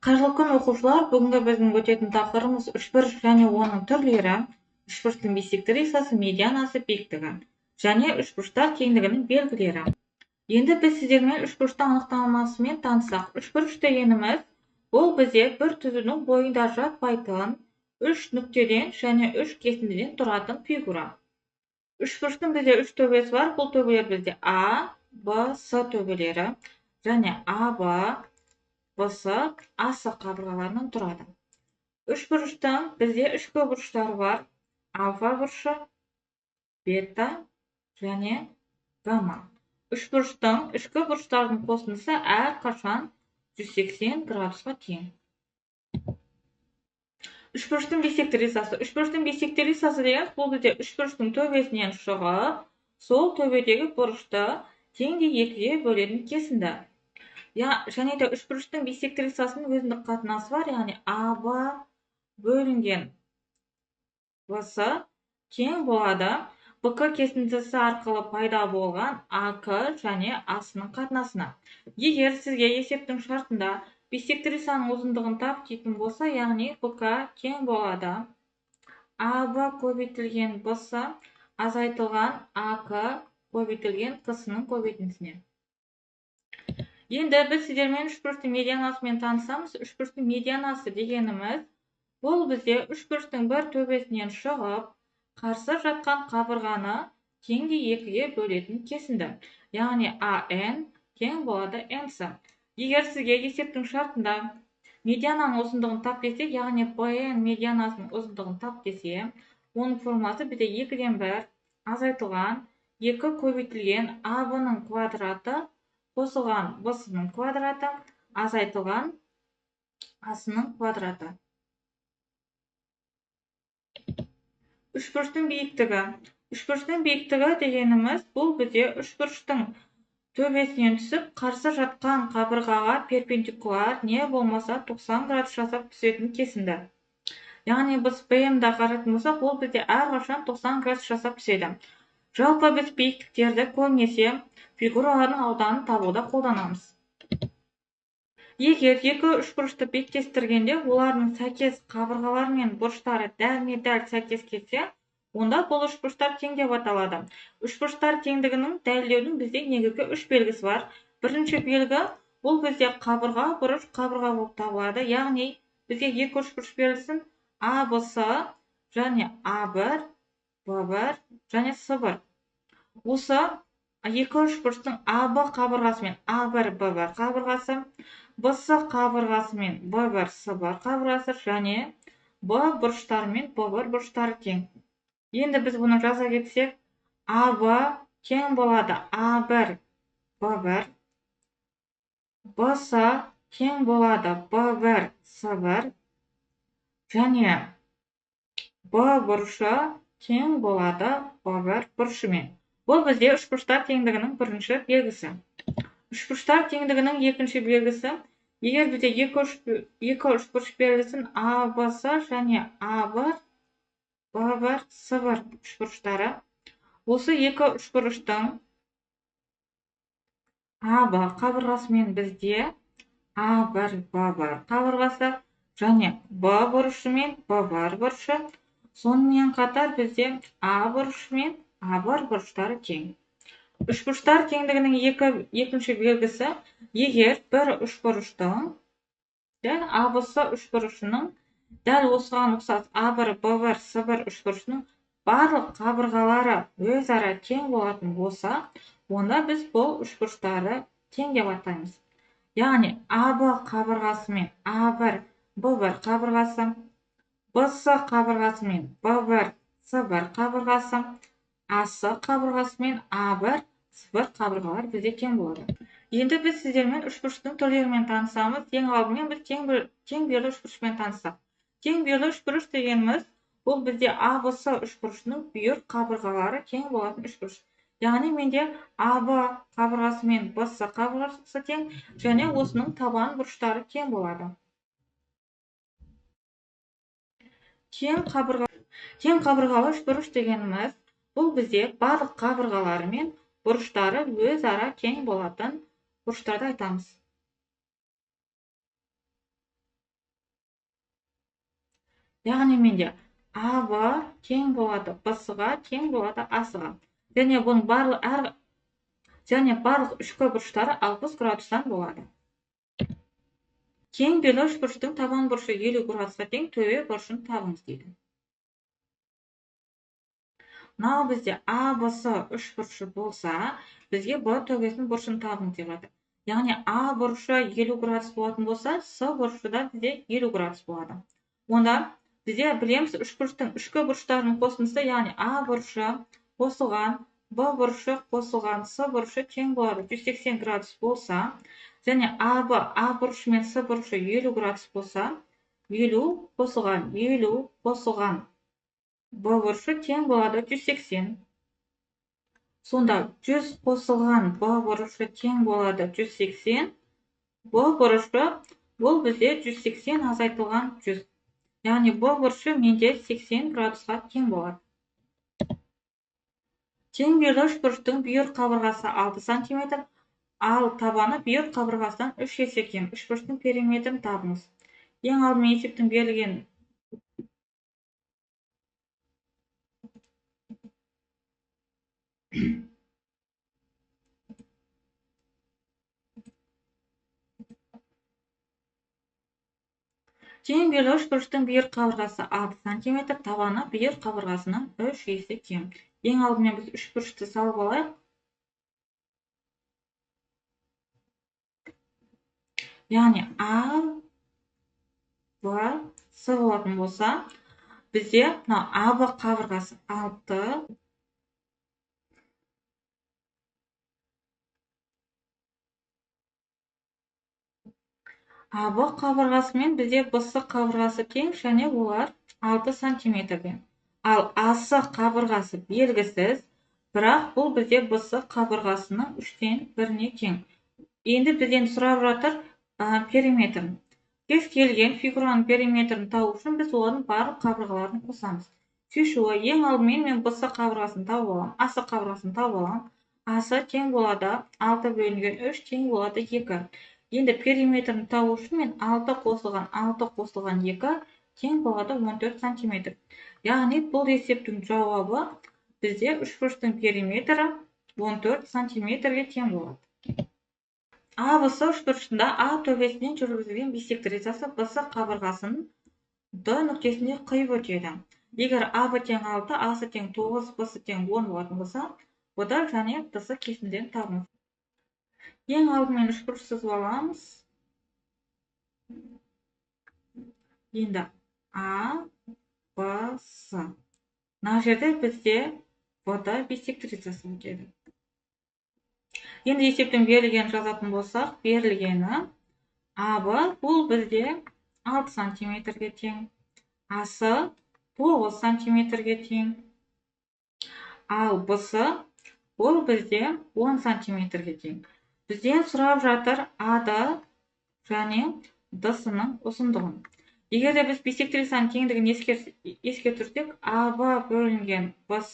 Қайырлы күн оқушылар, бүгінгі біздің өтетін тақырыбымыз үшбұрыш және оның түрлері, үшбұрыштың биссектрисасы, медианасы, биіктігі және үшбұрыштар кеңдігінің белгілері. Енді біз сіздермен үшбұрыштың анықтамасымен танысақ. Үшбұрыш дегеніміз бұл бізде бір түзудің бойында жатпайтын үш нүктеден және үш кесіндіден тұратын фигура. Үшбұрыштың бізде үш төбесі бар. Бұл төбелер бізде А, Б, С төбелері және АБ, БС, АС қабырғаларынан тұрады. Үшбұрыштың бізде ішкі бұрыштары бар. Альфа бұрышы, бета және гамма. Үшбұрыштың ішкі бұрыштардың қосындысы әрқашан 180 градусқа тең. Үшбұрыштың биссектрисасы. Үшбұрыштың биссектрисасы деген бұл бізде үшбұрыштың төбесінен шығып, сол төбедегі бұрышты теңдей екіге бөлетін кесінді. Және де үшбұрыштың биссектрисасының өзіндік қатынасы бар, яғни АБ бөлінген БС тең болады БК кесіндісі арқылы пайда болған АК және АСының қатынасына. Егер сізге есептің шартында биссектрисаның ұзындығын тап дейтін болса, яғни БК тең болады АБ көбейтілген БС азайтылған АК көбейтілген КСның көбейтіндісіне. Енді біз сіздермен үшбұрыштың медианасымен танысамыз. Үшбұрыштың медианасы дегеніміз бұл бізде үшбұрыштың бір төбесінен шығып, қарсы жатқан қабырғаны теңдей екіге бөлетін кесінді. Яғни АН тең болады НС. Егер сізге есептің шартында медиананың ұзындығын тап десе, яғни ПН медианасының ұзындығын тап десе, оның формасы бізде 2-ден 1 азайтылған 2 көбейтілген АБ-ның квадраты қосылған БС-ның квадраты азайтылған АС-ның квадраты. Үшбұрыштың биіктігі. Үшбұрыштың биіктігі дегеніміз бұл бізде үшбұрыштың төбесінен түсіп, қарсы жатқан қабырғаға перпендикуляр не болмаса 90 градус жасап түсетін кесінді. Яғни біз ПМ-да қарайтын болсақ, ол бізде әрқашан 90 градус жасап түседі. Жалпы біз биіктіктерді көбінесе фигуралардың ауданын табуда қолданамыз. Егер екі үшбұрышты беттестіргенде олардың сәйкес қабырғалары мен бұрыштары дәлме-дәл сәйкес келсе, онда бұл үшбұрыштар тең деп аталады. Үшбұрыштар теңдігінің дәлелдеудің бізде негізгі үш белгісі бар. Бірінші белгі бұл бізде қабырға бұрыш қабырға болып табылады. Яғни бізге екі үшбұрыш берілсін АБС және А1, Б1 және С1. Осы екі үшбұрыштың АБ қабырғасы мен А1, Б1 қабырғасы, БС қабырғасы мен Б1, С1 қабырғасы және Б бұрыштары мен Б1 бұрыштары тең. Енді біз бұны жаза кетсек, АБ тең болады А1, Б1, БС тең болады Б1, С1 және Б бұрышы тең болады Б1 бұрышымен. Бұл бізде үшбұрыштар теңдігінің бірінші белгісі. Үшбұрыштар теңдігінің екінші белгісі, егер бізде екі үшбұрыш берілсін АБС және А1, Б1, С1 үшбұрыштары, осы екі үшбұрыштың АБ қабырғасымен бізде А1, Б1 қабырғасы және Б бұрышы мен Б1 бұрышы, сонымен қатар бізде А бұрышы мен А1 бұрыштары тең. Үшбұрыштар теңдігінің екінші белгісі, егер бір үшбұрыштың АБС үшбұрышының дәл осыған ұқсас А1, Б1, С1 үшбұрышының барлық қабырғалары өзара тең болатын болса, онда біз бұл үшбұрыштары тең деп атаймыз. Яғни АБ қабырғасы мен А1, Б1 қабырғасы, БС қабырғасы мен Б1, С1 қабырғасы, АС қабырғасы мен А1, С1 қабырғалар бізде тең болады. Енді біз сіздермен үшбұрыштың түрлерімен танысамыз. Ең алдымен біз тең берлі үшбұрышпен таныссақ. Тең берлі үшбұрыш дегеніміз бұл бізде АБС үшбұрышының бүйір қабырғалары тең болатын үшбұрыш. Яғни менде АБ қабырғасы мен БС қабырғасы тең және осының табан бұрыштары тең болады. Тең қабырғалы үшбұрыш дегеніміз бұл бізде барлық қабырғалары мен бұрыштары өзара тең болатын бұрыштарды айтамыз. Яғни менде А бар тең болады B-сыға, тең болады A-сыға. Және бұның барлық үшкі бұрыштары 60 градустан болады. Тең белі үшбұрыштың табан бұрышы 50 градусқа тең, төбе бұрышын табыңыз дейді. Мынау бізде А, Б, С үшбұрышы болса, бізге Б төбесінің бұрышын табыңыз деп жатыр. Яғни А бұрышы 50 градус болатын болса, С бұрышы да бізде 50 градус болады. Онда бізде білеміз үшбұрыштың үшкі бұрыштарының қосындысы, яғни А бұрышы қосылған Б бұрышы қосылған С бұрышы тең болады 180 градус болса, және А бұрышы мен С бұрышы 50 градус болса, 50 қосылған Б бұрышы тең болады 180. Сонда 100 қосылған Б бұрышы тең болады 180. Б бұрышы бұл бізде 180 азайтылған 100. Яғни Б бұрышы менде 80 градусқа тең болады. Тең белі үшбұрыштың бүйір қабырғасы 6 см, ал табаны бүйір қабырғасынан 3 есе кем. Үшбұрыштың периметрін табыңыз. Ең алдымен есептің берілген тең белі үшбұрыштың бүйір қабырғасы 6 см, табаны бүйір қабырғасынан 3 есе кем. Ең алдымен біз үшбұрышты салып алайық. Яғни А, Б, С болатын болса, бізде АБ қабырғасы 6, АБ қабырғасымен бізде БС қабырғасы тең, және олар 6 сантиметрден. Ал АС қабырғасы белгісіз, бірақ бұл бізде БС қабырғасының 3-тен 1-не тең. Енді бізден сұрап жатыр периметрін. Кез келген фигураның периметрін табу үшін біз олардың барлық қабырғаларын қосамыз. Шешуі ең алдымен мен БС қабырғасын тауып аламын, АС қабырғасын тауып аламын. АС тең болады 6 бөлінген 3 тең болады 2. Енді периметрін табу үшін мен 6 қосылған 2 тең болады 14 см. Яғни бұл есептің жауабы бізде үшбұрыштың периметрі 14 см-ге тең болады. А, Б, С үшбұрышында А төбесінен жүргізілген биссектрисасы Б, С қабырғасын Д нүктесінде қиып өтеді. Егер А, Б тең 6, А, С тең 9, Б, С тең 10 болатын болса, бұда және Д, С кесіндерін табыңыз. Ең алдымен үшбұрыш сызып аламыз. Енді А, Б, С. Мына жерде бізде Б-да биссектрисасы өтеді. Енді есептің берілгенін жазатын болсақ, берілгені АБ бұл бізде 6 см-ге тең. АС 9 см-ге тең. Ал БС бұл бізде 10 см-ге тең. Бізден сұрап жатыр АД және ДС-ның ұзындығын. Егер де біз биссектрисаның теңдігін ескертсек, АБ бөлінген БС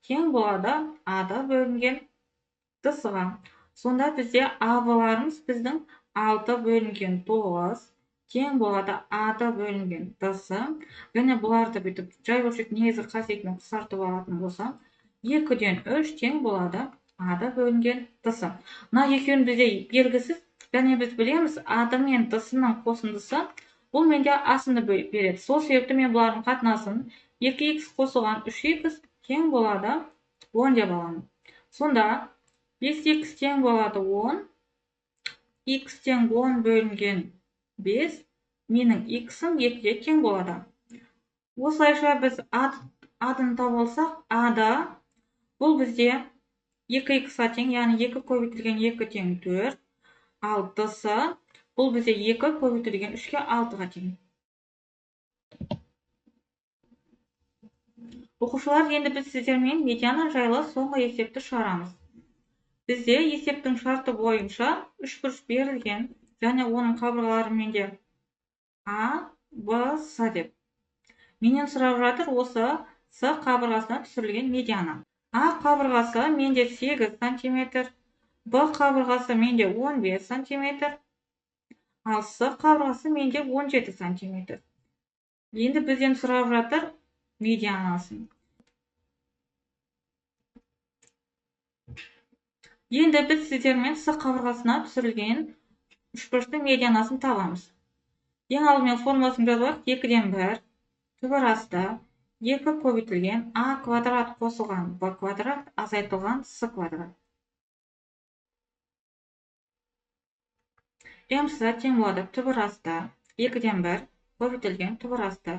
тең болады АД бөлінген ДС-ға. Сонда бізде АБ-ларымыз біздің 6 бөлінген 9 тең болады АД бөлінген ДС. Және бұларды бүйтіп жай өлшеу негізгі қасиетімен қысқартып алатын болсам, 2-ден 3 тең болады АД бөлінген ДС. Мына екеуін бізде белгісіз, және біз білеміз АД мен ДС-ның қосындысы бұл менде А-сыны береді. Сол себепті мен бұлардың қатынасын 2х қосылған 3х тең болады 10 деп аламын. Сонда 5х тең болады 10, х тең 10 бөлінген 5, менің х-ым 2-ге тең болады. Осылайша біз А-дан тауып алсақ, А-да бұл бізде 2х-ға тең, яғни 2 көбейтілген 2 тең 4, ал ДС бұл бізде 2 көбейтілген 3-ке 6-ға тең. Оқушылар, енді біз сіздермен медиана жайлы соңғы есепті шығарамыз. Бізде есептің шарты бойынша үшбұрыш берілген, және оның қабырғалары менде А, Б, С деп. Менен сұрап жатыр осы С қабырғасына түсірілген медиана. А қабырғасы менде 8 см, Б қабырғасы менде 15 см, ал С қабырғасы менде 17 см. Endi bizden surab жатыр medianaсын. Endi biz sizlerмен S кабыргасына түсірілген үшбұрыштың медианасын табамыз. Ең алдымен формуласын жазайық. 2-ден 1 түбір асты 2 көбейтілген а квадрат қосылған б квадрат азайтылған с квадрат. Эмсі тең болады түбір асты 2-ден 1 көбейтілген түбір асты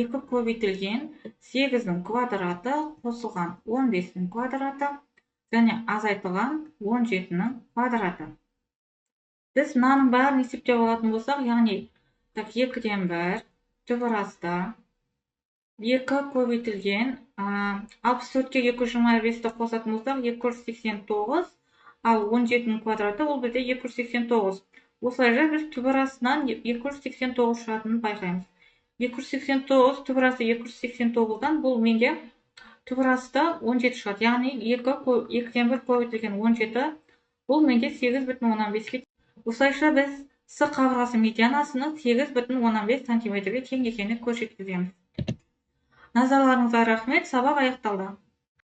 2 көбейтілген 8-дің квадраты қосылған 15-дің квадраты және азайтылған 17-ның квадраты. Biz mınaның бәрін есептеп алатын болсақ, яғни 2-ден 1 түбір асты 2 көбейтілген 64-ке 225-ті қосатын болсақ 289, ал 17-ның квадраты ол бізде 289. Осылайша біз түбір астынан 289 шығатынын байқаймыз. 289 түбір асты 289-дан бұл менде түбір асты 17 шығады. Яғни 2-ден 1 көбейтілген 17 бұл менде 8,15-ке. Осылайша біз С қабырғасы медианасының 8,15 сантиметрге тең екенін көрсеткіземіз. Назарларыңызға рахмет, сабақ аяқталды.